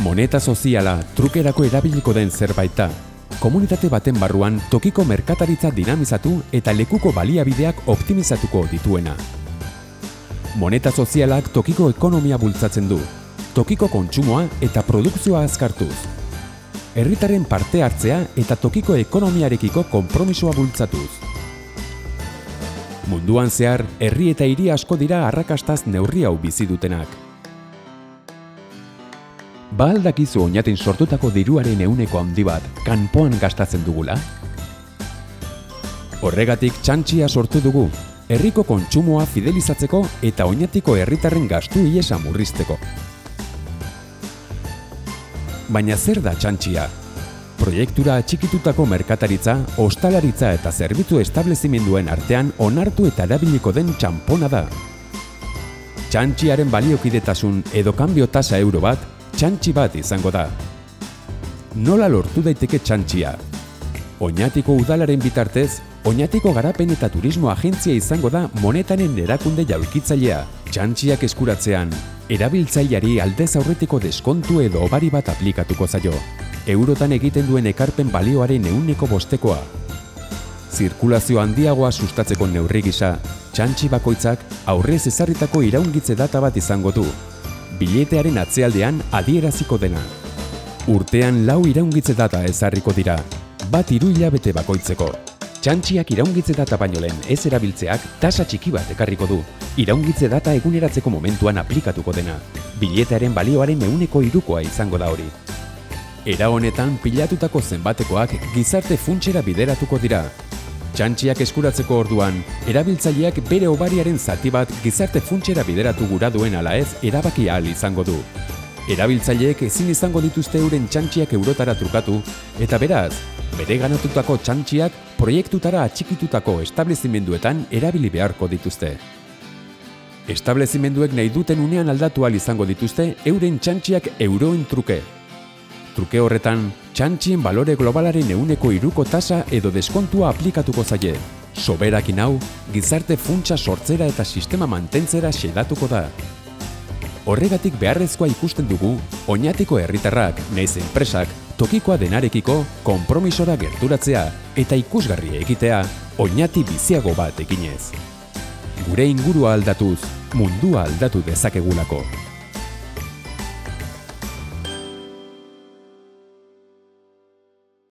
Moneta soziala trukerako erabiliko den zerbait da. Komunitate baten barruan tokiko merkataritza dinamizatu eta lekuko baliabideak optimizatuko dituena. Moneta sozialak tokiko ekonomia bultzatzen du, tokiko kontsumoa eta produkzioa azkartuz. Herritarren parte hartzea eta tokiko ekonomiarekiko konpromisoa bultzatuz. Munduan zehar, herri eta hiri asko dira arrakastaz neurri hau bizi dutenak. Ba al dakizu oinatin sortutako diruaren ehuneko handi bat kanpoan gastatzen dugula? Horregatik txantxia sortu dugu, herriko kontsumoa fidelizatzeko eta oinatiko herritarren gastu ihesa murrizteko. Baina zer da txantxia? Proiektura atxikitutako merkataritza, ostalaritza eta zerbitzu establezimenduen artean onartu eta erabiliko den txanpona da. Txantxiaren baliokidetasun edo kanbio tasa euro bat, txantxi bat izango da. Nola lortu daiteke txantxia? Oñatiko udalaren bitartez, Oñatiko Garapen eta Turismo Agentzia izango da monetanen erakunde jaulkitzailea. Txantxiak eskuratzean, erabiltzaileari aldez aurretiko deskontu edo obari bat aplikatuko zaio. Eurotan egiten duen ekarpen balioaren 5%. Zirkulazio handiagoa sustatzeko neurri gisa, txantxi bakoitzak aurrez ezarritako iraungitze data bat izango du. Biletearen atzealdean adieraziko dena. Urtean 4 iraungitze data ezarriko dira, bat 3 hilabete bakoitzeko. Txantxiak iraungitze data baino lehen ez erabiltzeak tasa txiki bat ekarriko du, iraungitze data eguneratzeko momentuan aplikatuko dena. Biletearen balioaren 3% izango da hori. Era honetan pilatutako zenbatekoak gizarte funtsera bideratuko dira. Txantxiak eskuratzeko orduan, erabiltzaileak bere obariaren zati bat gizarte funtsera bideratu gura duen ala ez erabaki ahal izango du. Erabiltzaileek ezin izango dituzte euren txantxiak eurotara trukatu, eta beraz, bere ganatutako txantxiak proiektutara atxikitutako establezimenduetan erabili beharko dituzte. Establezimenduek nahi duten unean aldatu ahal izango dituzte euren txantxiak euroen truke. Truke horretan, txantxien balore globalaren 3% tasa edo deskontua aplikatuko zaie. Soberakin hau, gizarte funtsa sortzera eta sistema mantentzera xedatuko da. Horregatik beharrezkoa ikusten dugu, Oñatiko herritarrak, nahiz enpresak, tokikoa denarekiko konpromisora gerturatzea eta ikusgarri egitea Oñati biziago bat eginez. Gure ingurua aldatuz, mundua aldatu dezakegulako.